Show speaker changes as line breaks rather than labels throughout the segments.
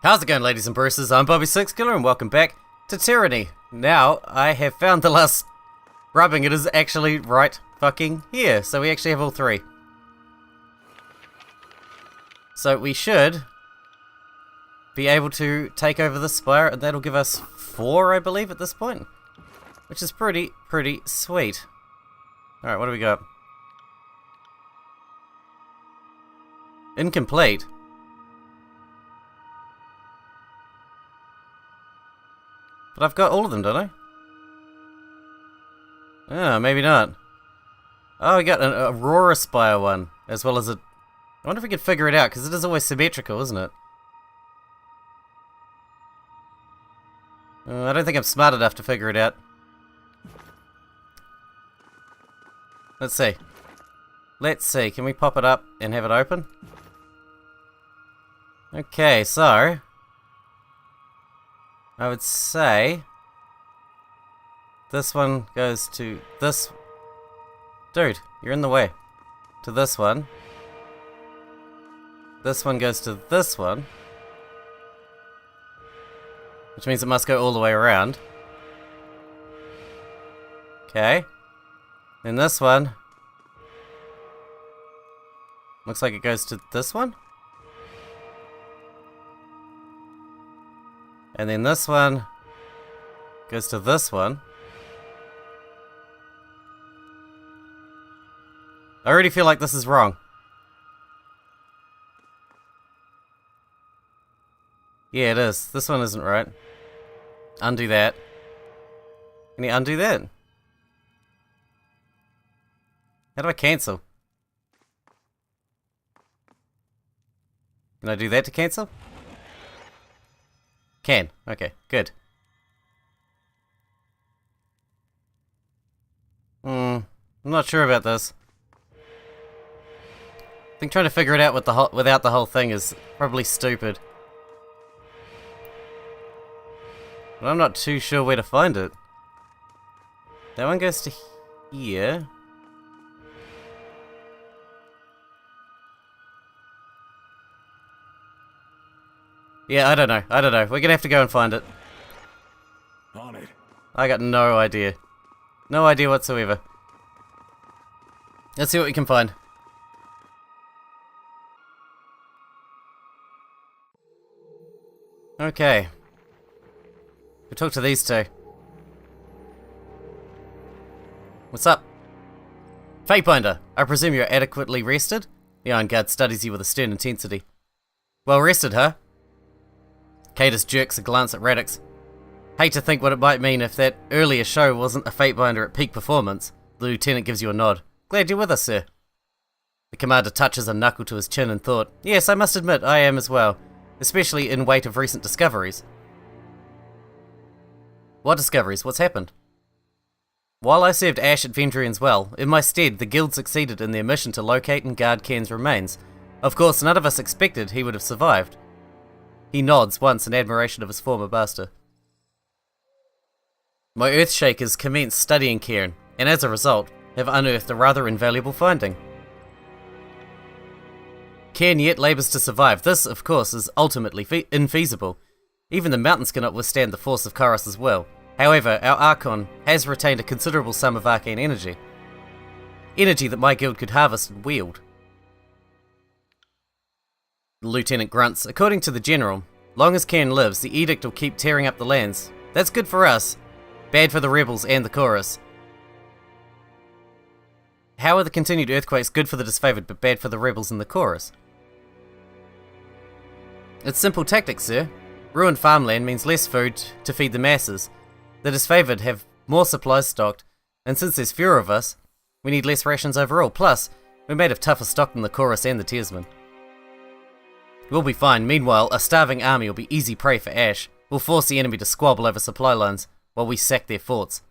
How's it going, ladies and Bruces? I'm Bobby Sixkiller and welcome back to Tyranny. Now, I have found the last rubbing. It is actually right fucking here. So we actually have all three. So we should be able to take over the Spire, and that'll give us 4, I believe, at this point. Which is pretty sweet. Alright, what do we got? Incomplete. But I've got all of them, don't I? Oh, maybe not. Oh, we got an Aurora Spire one, as well as a... I wonder if we could figure it out, because it is always symmetrical, isn't it? I don't think I'm smart enough to figure it out. Let's see. Let's see, can we pop it up and have it open? Okay, so... I would say... this one goes to this... Dude, you're in the way. To this one. This one goes to this one. Which means it must go all the way around. Okay. Then this one... looks like it goes to this one? And then this one goes to this one. I already feel like this is wrong. Yeah, it is. This one isn't right. Undo that. Can you undo that? How do I cancel? Can I do that to cancel? Can. Okay, good. I'm not sure about this. I think trying to figure it out with without the whole thing is probably stupid. But I'm not too sure where to find it. That one goes to here. Yeah, I don't know. We're gonna have to go and find it.
On it.
I got no idea. No idea whatsoever. Let's see what we can find. Okay. We'll talk to these two. What's up? Fatebinder, I presume you're adequately rested? The Iron Guard studies you with a stern intensity. Well rested, huh? Cadus jerks a glance at Radix. Hate to think what it might mean if that earlier show wasn't a Fatebinder at peak performance. The lieutenant gives you a nod. Glad you're with us, sir. The commander touches a knuckle to his chin in thought. Yes, I must admit, I am as well. Especially in wake of recent discoveries. What discoveries? What's happened? While I served Ash at Vendrian's Well, in my stead, the guild succeeded in their mission to locate and guard Cairn's remains. Of course, none of us expected he would have survived. He nods once in admiration of his former master. My Earthshakers commenced studying Cairn, and as a result, have unearthed a rather invaluable finding. Cairn yet labours to survive. This, of course, is ultimately infeasible. Even the mountains cannot withstand the force of Kharos' will. However, our Archon has retained a considerable sum of arcane energy. Energy that my guild could harvest and wield. The lieutenant grunts. According to the general, long as Cairn lives, the edict will keep tearing up the lands. That's good for us. Bad for the rebels and the chorus. How are the continued earthquakes good for the disfavored but bad for the rebels and the chorus? It's simple tactics, sir. Ruined farmland means less food to feed the masses. The disfavored have more supplies stocked, and since there's fewer of us, we need less rations overall. Plus, we're made of tougher stock than the chorus and the tearsmen. We'll be fine. Meanwhile, a starving army will be easy prey for Ash. We'll force the enemy to squabble over supply lines, while we sack their forts.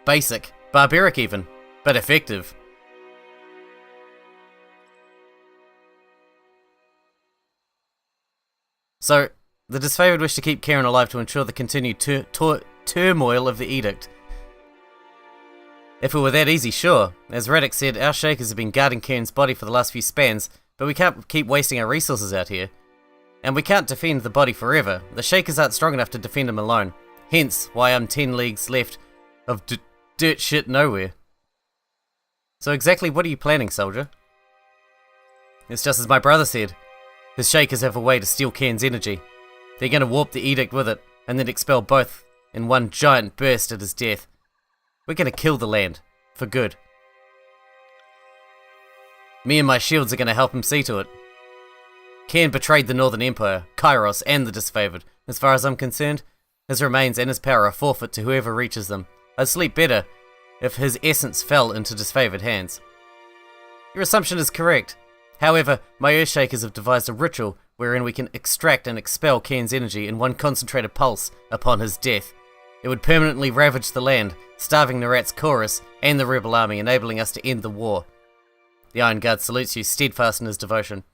Basic. Barbaric even. But effective. So, the disfavored wish to keep Cairn alive to ensure the continued turmoil of the edict. If it were that easy, sure. As Radix said, our Shakers have been guarding Cairn's body for the last few spans, but we can't keep wasting our resources out here. And we can't defend the body forever. The Shakers aren't strong enough to defend him alone. Hence, why I'm 10 leagues left of dirt shit nowhere. So exactly what are you planning, soldier? It's just as my brother said. His Shakers have a way to steal Cairn's energy. They're gonna warp the edict with it, and then expel both in one giant burst at his death. We're gonna kill the land. For good. Me and my shields are gonna help him see to it. Cairn betrayed the Northern Empire, Kairos, and the Disfavored. As far as I'm concerned, his remains and his power are forfeit to whoever reaches them. I'd sleep better if his essence fell into disfavored hands. Your assumption is correct. However, my Earthshakers have devised a ritual wherein we can extract and expel Cairn's energy in one concentrated pulse upon his death. It would permanently ravage the land, starving Narat's chorus and the rebel army, enabling us to end the war. The Iron Guard salutes you, steadfast in his devotion.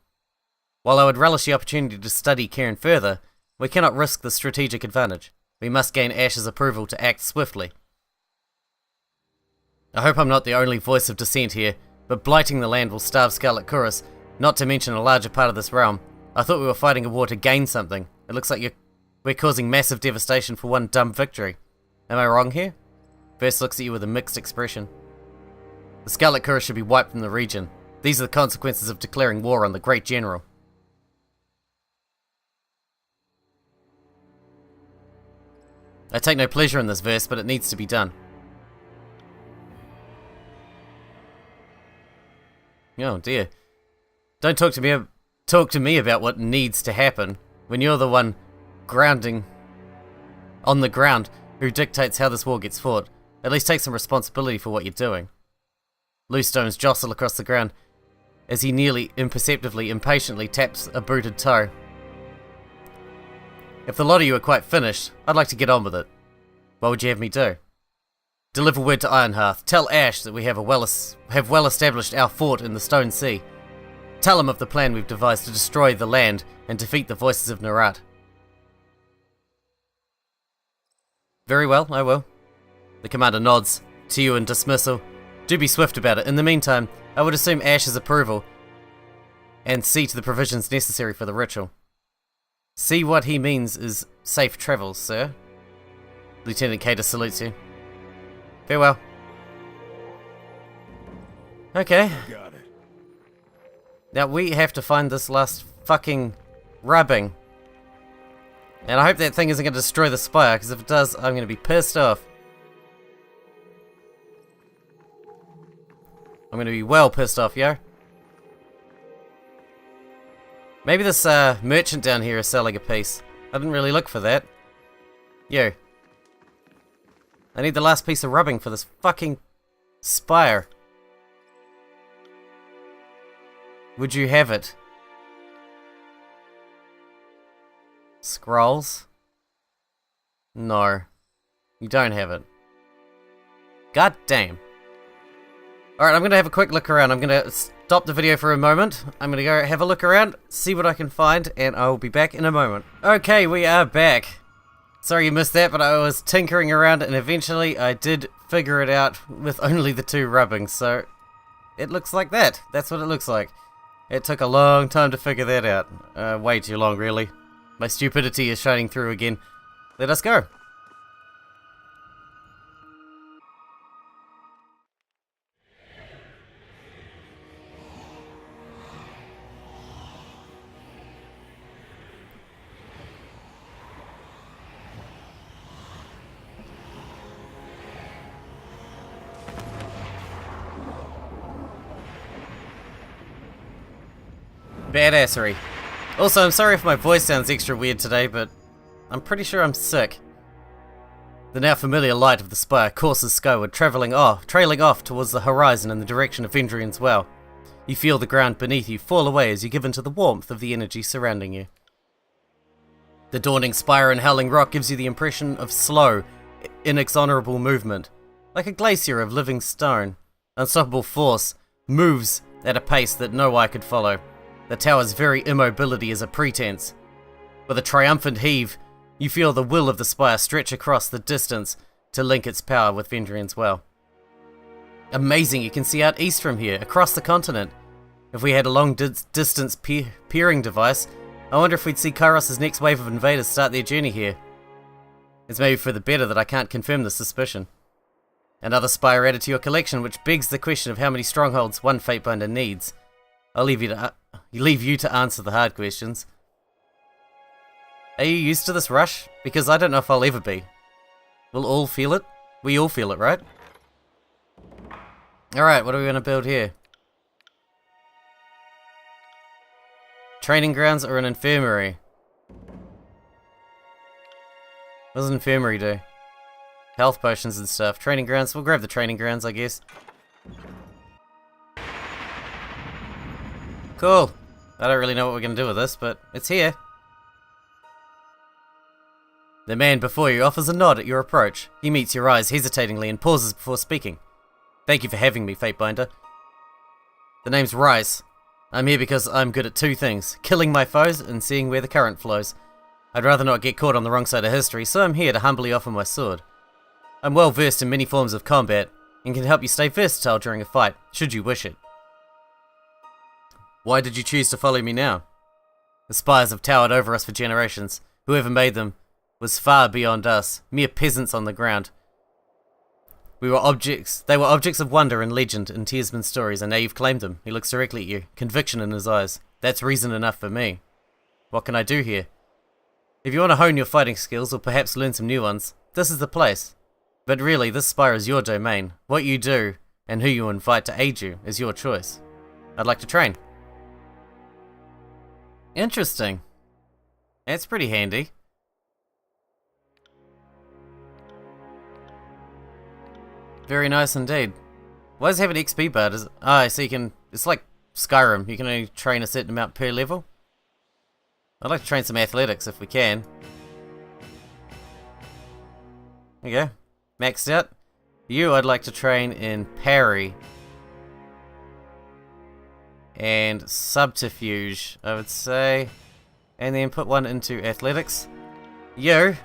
While I would relish the opportunity to study Cairn further, we cannot risk the strategic advantage. We must gain Ash's approval to act swiftly. I hope I'm not the only voice of dissent here, but blighting the land will starve Scarlet Chorus, not to mention a larger part of this realm. I thought we were fighting a war to gain something. It looks like we're causing massive devastation for one dumb victory. Am I wrong here? Verse looks at you with a mixed expression. The Scarlet Chorus should be wiped from the region. These are the consequences of declaring war on the Great General. I take no pleasure in this verse, but it needs to be done. Oh dear. Don't talk to me about what needs to happen when you're the one grounding on the ground who dictates how this war gets fought. At least take some responsibility for what you're doing. Loose stones jostle across the ground as he nearly imperceptibly, impatiently taps a booted toe. If the lot of you are quite finished, I'd like to get on with it. What would you have me do? Deliver word to Ironhearth. Tell Ash that we have well established our fort in the Stone Sea. Tell him of the plan we've devised to destroy the land and defeat the voices of Narat. Very well, I will. The commander nods to you in dismissal. Do be swift about it. In the meantime, I would assume Ash's approval and see to the provisions necessary for the ritual. See what he means is safe travels, sir. Lieutenant Cater salutes you. Farewell. Okay.
Got it.
Now we have to find this last fucking rubbing. And I hope that thing isn't going to destroy the spire, because if it does, I'm going to be pissed off. I'm going to be well pissed off, yo. Maybe this merchant down here is selling a piece. I didn't really look for that. Yo. I need the last piece of rubbing for this fucking spire. Would you have it? Scrolls? No. You don't have it. God damn. Alright, I'm gonna have a quick look around. I'm gonna stop the video for a moment. I'm gonna go have a look around, see what I can find, and I'll be back in a moment. Okay, we are back. Sorry you missed that, but I was tinkering around and eventually I did figure it out with only the 2 rubbings, so it looks like that. That's what it looks like. It took a long time to figure that out. Way too long, really. My stupidity is shining through again. Let us go. Badassery. Also, I'm sorry if my voice sounds extra weird today, but I'm pretty sure I'm sick. The now familiar light of the spire courses skyward, trailing off towards the horizon in the direction of Vendrian's Well. You feel the ground beneath you fall away as you give into the warmth of the energy surrounding you. The dawning spire and howling rock gives you the impression of slow, inexorable movement, like a glacier of living stone. Unstoppable force moves at a pace that no eye could follow. The tower's very immobility is a pretense. With a triumphant heave, you feel the will of the spire stretch across the distance to link its power with Vendrian's Well. Amazing, you can see out east from here, across the continent. If we had a long distance peering device, I wonder if we'd see Kairos' next wave of invaders start their journey here. It's maybe for the better that I can't confirm this suspicion. Another Spire added to your collection, which begs the question of how many strongholds one Fatebinder needs. I'll leave you to answer the hard questions. Are you used to this rush? Because I don't know if I'll ever be. We'll all feel it? We all feel it, right? Alright, what are we going to build here? Training grounds or an infirmary? What does an infirmary do? Health potions and stuff. Training grounds. We'll grab the training grounds, I guess. Cool. I don't really know what we're going to do with this, but it's here. The man before you offers a nod at your approach. He meets your eyes hesitatingly and pauses before speaking. Thank you for having me, Fatebinder. The name's Rice. I'm here because I'm good at two things, killing my foes and seeing where the current flows. I'd rather not get caught on the wrong side of history, so I'm here to humbly offer my sword. I'm well versed in many forms of combat, and can help you stay versatile during a fight, should you wish it. Why did you choose to follow me now? The spires have towered over us for generations. Whoever made them was far beyond us, mere peasants on the ground. They were objects of wonder and legend in Tearsman's stories, and now you've claimed them. He looks directly at you, conviction in his eyes. That's reason enough for me. What can I do here? If you want to hone your fighting skills, or perhaps learn some new ones, this is the place. But really, this spire is your domain. What you do, and who you invite to aid you, is your choice. I'd like to train. Interesting. That's pretty handy. Very nice indeed. Why does it have an XP bar? So you can... It's like Skyrim. You can only train a certain amount per level. I'd like to train some athletics if we can. There you go. Maxed out. You, I'd like to train in parry. And subterfuge, I would say. And then put one into athletics. You.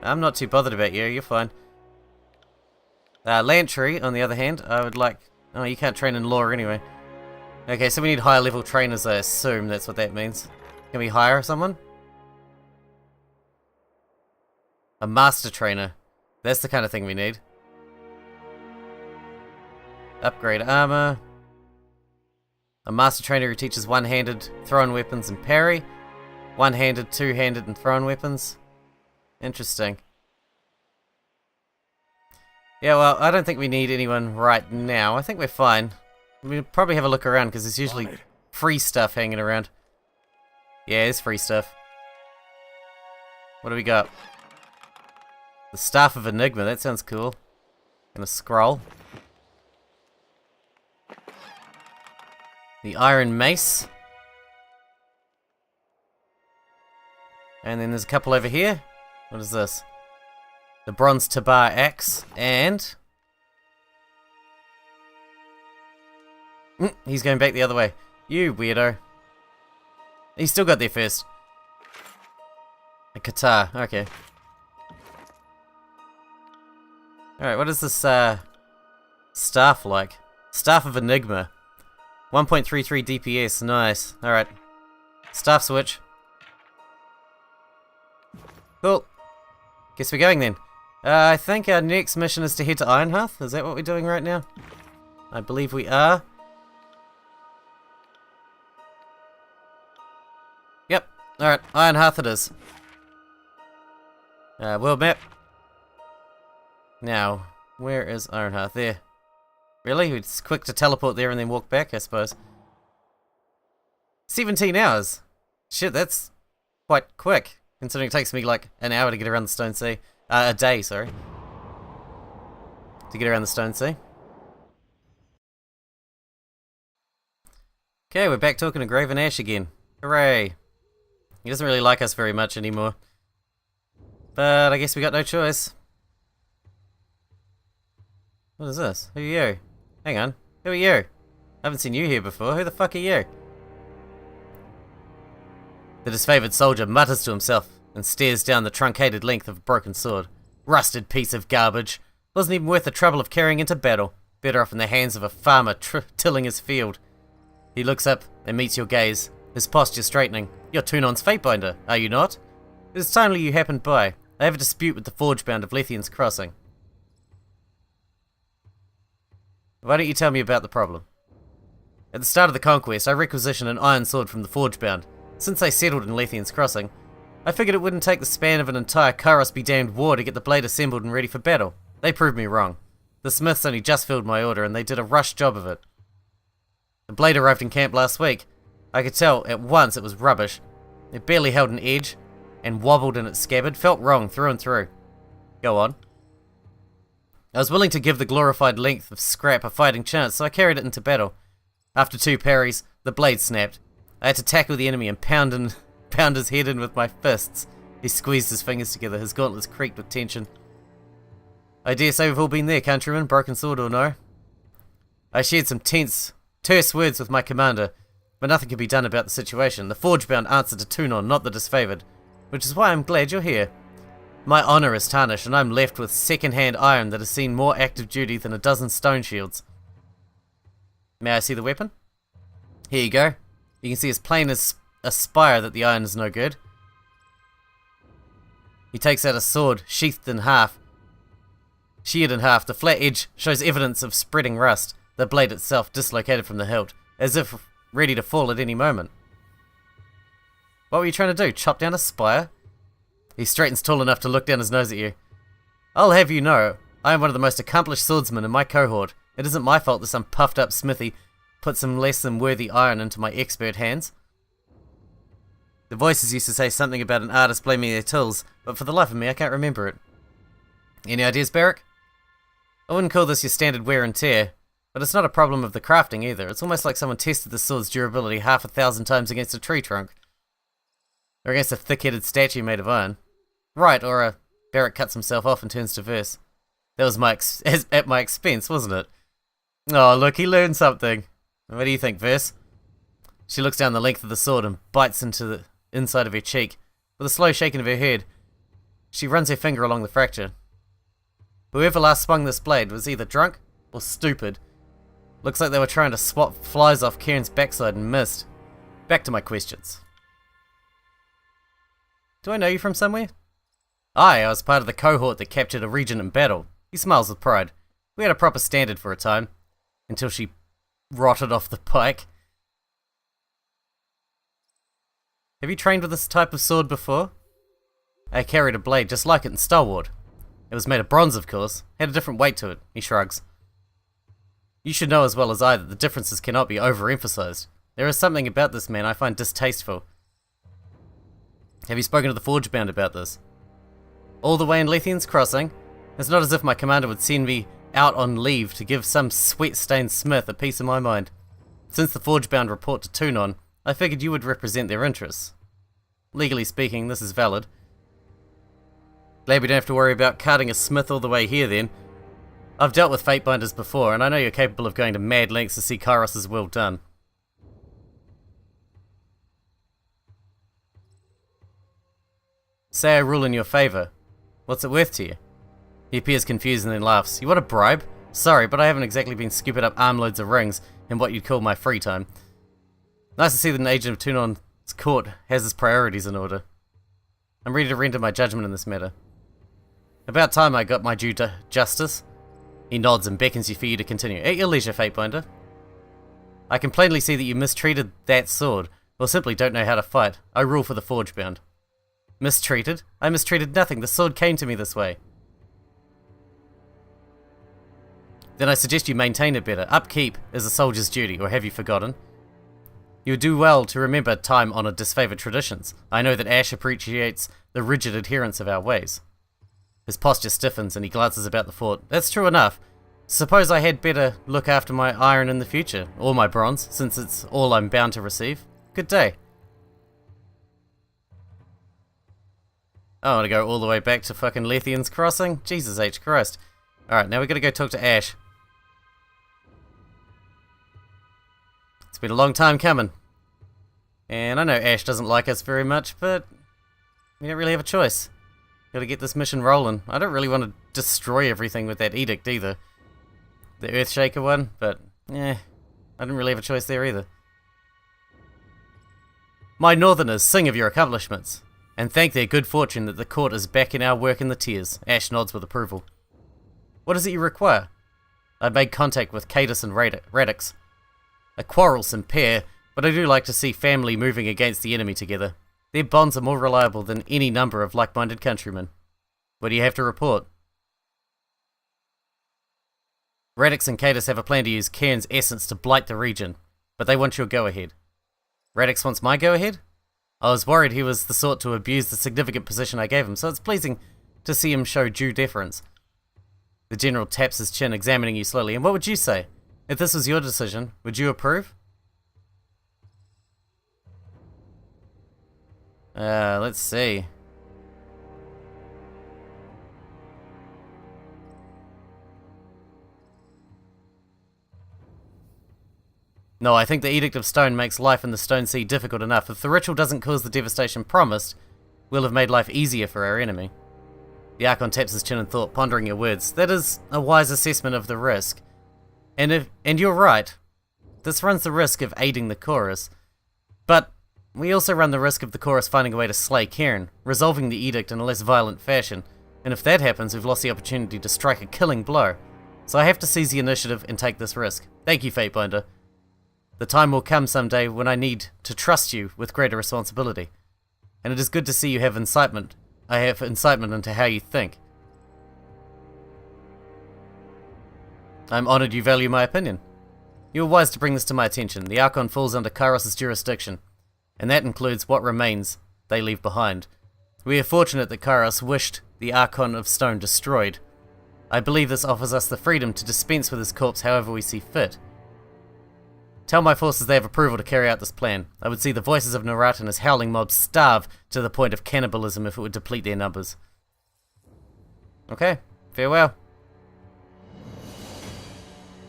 I'm not too bothered about you. You're fine. Lantry, on the other hand, I would like... Oh, you can't train in lore anyway. Okay, so we need higher level trainers, I assume that's what that means. Can we hire someone? A master trainer. That's the kind of thing we need. Upgrade armor. A master trainer who teaches one-handed thrown weapons and parry. One-handed, two-handed, and thrown weapons. Interesting. Yeah, well, I don't think we need anyone right now. I think we're fine. We'll probably have a look around, because there's usually free stuff hanging around. Yeah, there's free stuff. What do we got? The Staff of Enigma, that sounds cool. And a scroll. The Iron Mace. And then there's a couple over here. What is this? The Bronze Tabar Axe, and... he's going back the other way. You weirdo. He still got there first. A Katar, okay. Alright, what is this, staff like? Staff of Enigma. 1.33 DPS, nice. Alright. Staff switch. Cool. Guess we're going then. I think our next mission is to head to Ironhearth. Is that what we're doing right now? I believe we are. Yep. Alright, Ironhearth it is. World map. Now, where is Ironhearth? There. Really? It's quick to teleport there and then walk back, I suppose. 17 hours. Shit, that's quite quick. Considering it takes me like an hour to get around the Stone Sea. A day, sorry. To get around the Stone Sea. Okay, we're back talking to Graven Ash again. Hooray. He doesn't really like us very much anymore. But I guess we got no choice. What is this? Who are you? Hang on. Who are you? I haven't seen you here before. Who the fuck are you? The disfavored soldier mutters to himself and stares down the truncated length of a broken sword. Rusted piece of garbage. Wasn't even worth the trouble of carrying into battle. Better off in the hands of a farmer tilling his field. He looks up and meets your gaze, his posture straightening, You're Tunon's Fatebinder, are you not? It is timely you happened by. I have a dispute with the Forgebound of Lethian's Crossing. Why don't you tell me about the problem? At the start of the conquest, I requisitioned an iron sword from the Forgebound. Since they settled in Lethian's Crossing, I figured it wouldn't take the span of an entire Kairos-be-damned war to get the blade assembled and ready for battle. They proved me wrong. The smiths only just filled my order, and they did a rush job of it. The blade arrived in camp last week. I could tell at once it was rubbish. It barely held an edge, and wobbled in its scabbard, felt wrong through and through. Go on. I was willing to give the glorified length of scrap a fighting chance, so I carried it into battle. After 2 parries, the blade snapped. I had to tackle the enemy and pound his head in with my fists. He squeezed his fingers together, his gauntlets creaked with tension. I dare say we've all been there, countrymen, broken sword or no. I shared some terse words with my commander, but nothing could be done about the situation. The Forgebound answered to Tunon, not the disfavoured, which is why I'm glad you're here. My honour is tarnished, and I'm left with second-hand iron that has seen more active duty than a dozen stone shields. May I see the weapon? Here you go. You can see as plain as a Spire that the iron is no good. He takes out a sword, sheared in half. The flat edge shows evidence of spreading rust, the blade itself dislocated from the hilt, as if ready to fall at any moment. What were you trying to do, chop down a Spire? He straightens tall enough to look down his nose at you. I'll have you know, I am one of the most accomplished swordsmen in my cohort. It isn't my fault that some puffed up smithy put some less than worthy iron into my expert hands. The voices used to say something about an artist blaming their tools, but for the life of me I can't remember it. Any ideas, Barrick? I wouldn't call this your standard wear and tear, but it's not a problem of the crafting either. It's almost like someone tested the sword's durability 1,000 times against a tree trunk. Or against a thick-headed statue made of iron. Right, or Barrick cuts himself off and turns to Verse. That was at my expense, wasn't it? Oh, look, he learned something. What do you think, Verse? She looks down the length of the sword and bites into the inside of her cheek. With a slow shaking of her head, she runs her finger along the fracture. Whoever last swung this blade was either drunk or stupid. Looks like they were trying to swap flies off Kieran's backside and missed. Back to my questions. Do I know you from somewhere? I was part of the cohort that captured a regent in battle. He smiles with pride. We had a proper standard for a time. Until she rotted off the pike. Have you trained with this type of sword before? I carried a blade just like it in Stalwart. It was made of bronze, of course. Had a different weight to it. He shrugs. You should know as well as I that the differences cannot be overemphasized. There is something about this man I find distasteful. Have you spoken to the Forgebound about this? All the way in Lethian's Crossing? It's not as if my commander would send me out on leave to give some sweat-stained smith a piece of my mind. Since the Forgebound report to Tunon, I figured you would represent their interests. Legally speaking, this is valid. Glad we don't have to worry about carting a smith all the way here then. I've dealt with Fatebinders before, and I know you're capable of going to mad lengths to see Kairos' will done. Say I rule in your favour. What's it worth to you? He appears confused and then laughs. You want a bribe? Sorry, but I haven't exactly been scooping up armloads of rings in what you'd call my free time. Nice to see that an agent of Tunon's court has his priorities in order. I'm ready to render my judgment in this matter. About time I got my due justice. He nods and beckons you for you to continue. At your leisure, Fatebinder. I can plainly see that you mistreated that sword, or simply don't know how to fight. I rule for the Forgebound. Mistreated? I mistreated nothing. The sword came to me this way. Then I suggest you maintain it better. Upkeep is a soldier's duty, or have you forgotten? You would do well to remember time-honoured disfavoured traditions. I know that Ash appreciates the rigid adherence of our ways. His posture stiffens and he glances about the fort. That's true enough. Suppose I had better look after my iron in the future, or my bronze, since it's all I'm bound to receive. Good day. I want to go all the way back to fucking Lethian's Crossing? Jesus H. Christ. Alright, now we gotta go talk to Ash. It's been a long time coming. And I know Ash doesn't like us very much, but we don't really have a choice. Gotta get this mission rolling. I don't really want to destroy everything with that edict either. The Earthshaker one, but I didn't really have a choice there either. My northerners sing of your accomplishments, and thank their good fortune that the court is backing our work in the tears. Ash nods with approval. What is it you require? I made contact with Cadus and Radix. A quarrelsome pair, but I do like to see family moving against the enemy together. Their bonds are more reliable than any number of like-minded countrymen. What do you have to report? Radix and Cadus have a plan to use Cairn's essence to blight the region, but they want your go-ahead. Radix wants my go-ahead? I was worried he was the sort to abuse the significant position I gave him, so it's pleasing to see him show due deference. The General taps his chin, examining you slowly. And what would you say? If this was your decision, would you approve? Let's see. No, I think the Edict of Stone makes life in the Stone Sea difficult enough. If the ritual doesn't cause the devastation promised, we'll have made life easier for our enemy. The Archon taps his chin in thought, pondering your words. That is a wise assessment of the risk. And you're right. This runs the risk of aiding the chorus. But we also run the risk of the chorus finding a way to slay Cairn, resolving the edict in a less violent fashion. And if that happens, we've lost the opportunity to strike a killing blow. So I have to seize the initiative and take this risk. Thank you, Fatebinder. The time will come someday when I need to trust you with greater responsibility. And it is good to see you have incitement. I have incitement into how you think. I'm honored you value my opinion. You were wise to bring this to my attention. The Archon falls under Kairos' jurisdiction, and that includes what remains they leave behind. We are fortunate that Kairos wished the Archon of Stone destroyed. I believe this offers us the freedom to dispense with his corpse however we see fit. Tell my forces they have approval to carry out this plan. I would see the voices of Narat and his howling mobs starve to the point of cannibalism if it would deplete their numbers. Okay, farewell.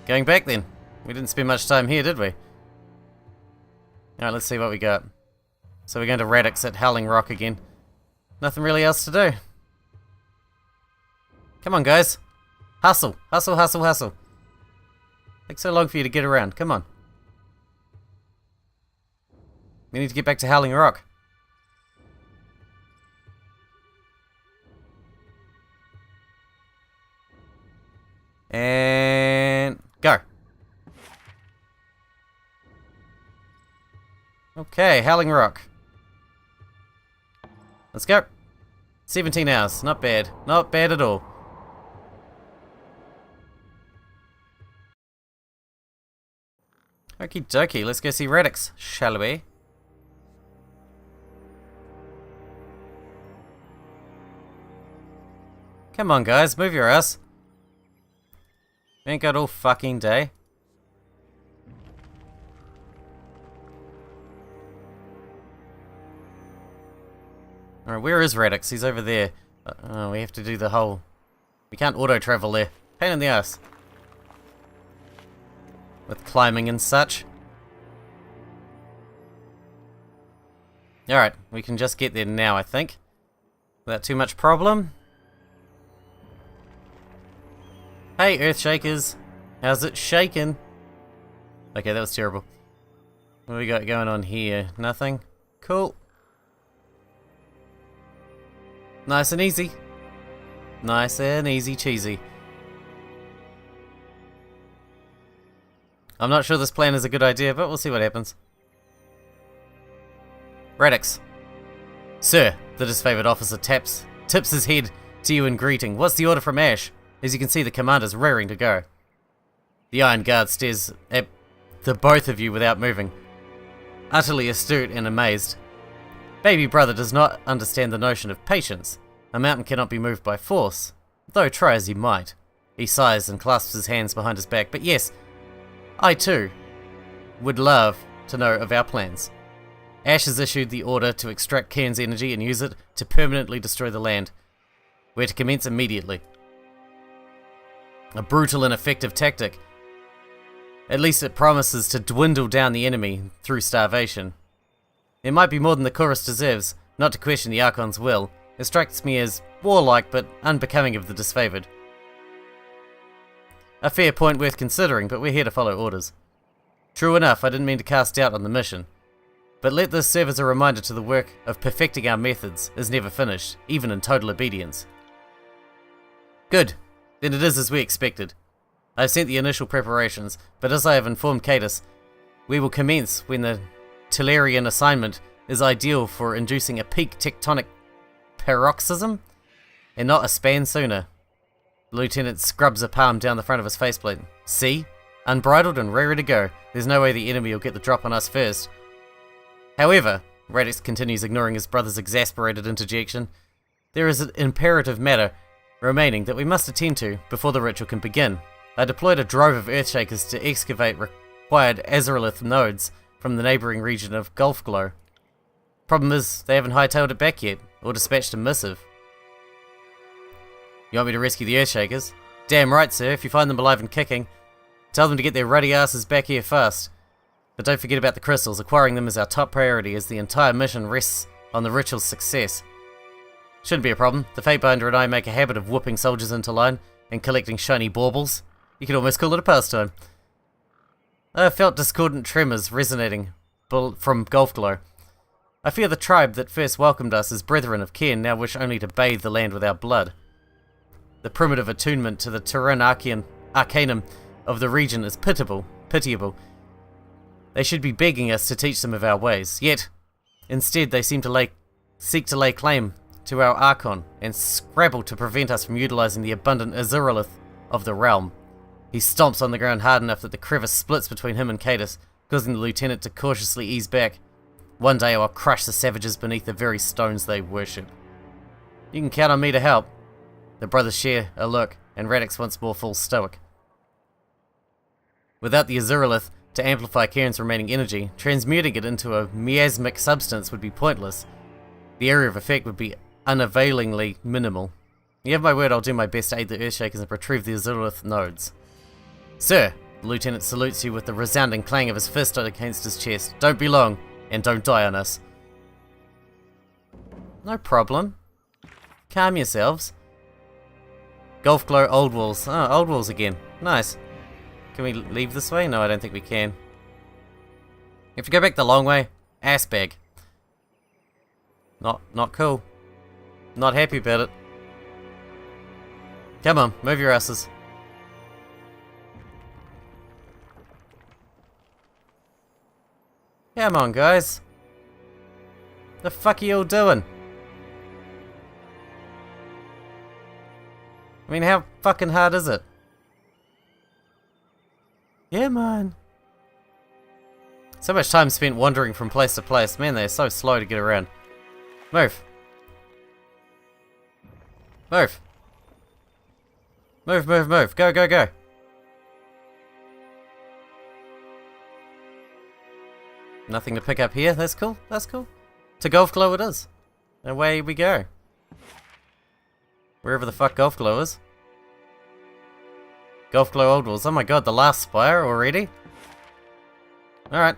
Going back then. We didn't spend much time here, did we? Alright, let's see what we got. So we're going to Radix at Howling Rock again. Nothing really else to do. Come on, guys. Hustle, hustle, hustle, hustle. Takes so long for you to get around. Come on. We need to get back to Howling Rock. And go. Okay, Howling Rock. Let's go. 17 hours. Not bad. Not bad at all. Okie dokie, let's go see Radix, shall we? Come on, guys, move your ass. We ain't got all fucking day. Alright, where is Radix? He's over there. We have to do the whole... We can't auto-travel there. Pain in the ass. With climbing and such. Alright, we can just get there now, I think. Without too much problem. Hey, Earthshakers. How's it shaking? Okay, that was terrible. What do we got going on here? Nothing? Cool. Nice and easy. Nice and easy cheesy. I'm not sure this plan is a good idea, but we'll see what happens. Radix. Sir, the disfavored officer tips his head to you in greeting. What's the order from Ash? As you can see, the commander's raring to go. The Iron Guard stares at the both of you without moving, utterly astute and amazed. Baby brother does not understand the notion of patience. A mountain cannot be moved by force, though try as he might. He sighs and clasps his hands behind his back. But yes, I too would love to know of our plans. Ash has issued the order to extract Cairn's energy and use it to permanently destroy the land. We're to commence immediately. A brutal and effective tactic. At least it promises to dwindle down the enemy through starvation. It might be more than the chorus deserves, not to question the Archon's will. It strikes me as warlike but unbecoming of the disfavored. A fair point worth considering, but we're here to follow orders. True enough, I didn't mean to cast doubt on the mission. But let this serve as a reminder to the work of perfecting our methods is never finished, even in total obedience. Good. Then it is as we expected. I have sent the initial preparations, but as I have informed Cadus, we will commence when the Tellurian assignment is ideal for inducing a peak tectonic paroxysm, and not a span sooner. The lieutenant scrubs a palm down the front of his faceplate. See? Unbridled and raring to go. There's no way the enemy will get the drop on us first. However, Radix continues, ignoring his brother's exasperated interjection, there is an imperative matter remaining that we must attend to before the ritual can begin. I deployed a drove of Earthshakers to excavate required Azerolith nodes from the neighbouring region of Gulfglow. Problem is, they haven't hightailed it back yet, or dispatched a missive. You want me to rescue the Earthshakers? Damn right, sir. If you find them alive and kicking, tell them to get their ruddy asses back here fast. But don't forget about the crystals. Acquiring them is our top priority, as the entire mission rests on the ritual's success. Shouldn't be a problem. The Fatebinder and I make a habit of whooping soldiers into line and collecting shiny baubles. You could almost call it a pastime. I felt discordant tremors resonating from Gulfglow. I fear the tribe that first welcomed us as brethren of Ken now wish only to bathe the land with our blood. The primitive attunement to the Tyranny arcanum of the region is pitiable. They should be begging us to teach them of our ways, yet instead they seem to seek to lay claim to our Archon and scrabble to prevent us from utilizing the abundant Azerolith of the realm. He stomps on the ground hard enough that the crevice splits between him and Cadus, causing the lieutenant to cautiously ease back. One day I'll crush the savages beneath the very stones they worship. You can count on me to help. The brothers share a look, and Radix once more falls stoic. Without the Azerolith to amplify Karen's remaining energy, transmuting it into a miasmic substance would be pointless. The area of effect would be unavailingly minimal. You have my word, I'll do my best to aid the Earthshakers and retrieve the Azerolith nodes. Sir, the lieutenant salutes you with the resounding clang of his fist against his chest. Don't be long, and don't die on us. No problem. Calm yourselves. Gulfglow Old Walls. Oh, Old Walls again. Nice. Can we leave this way? No, I don't think we can. If you go back the long way, ass bag. Not cool. Not happy about it. Come on, move your asses. Come on, guys. The fuck are you all doing? I mean, how fucking hard is it? Yeah, man. So much time spent wandering from place to place. Man, they're so slow to get around. Move. Move. Move, move, move. Go, go, go. Nothing to pick up here. That's cool. That's cool. To Gulfglow it is. Away we go. Wherever the fuck Gulfglow is. Gulfglow Old Walls. Oh my god, the last Spire already? Alright.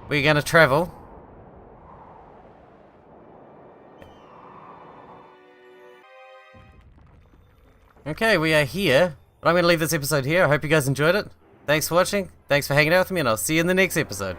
We're gonna travel. Okay, we are here. But I'm gonna leave this episode here. I hope you guys enjoyed it. Thanks for watching. Thanks for hanging out with me, and I'll see you in the next episode.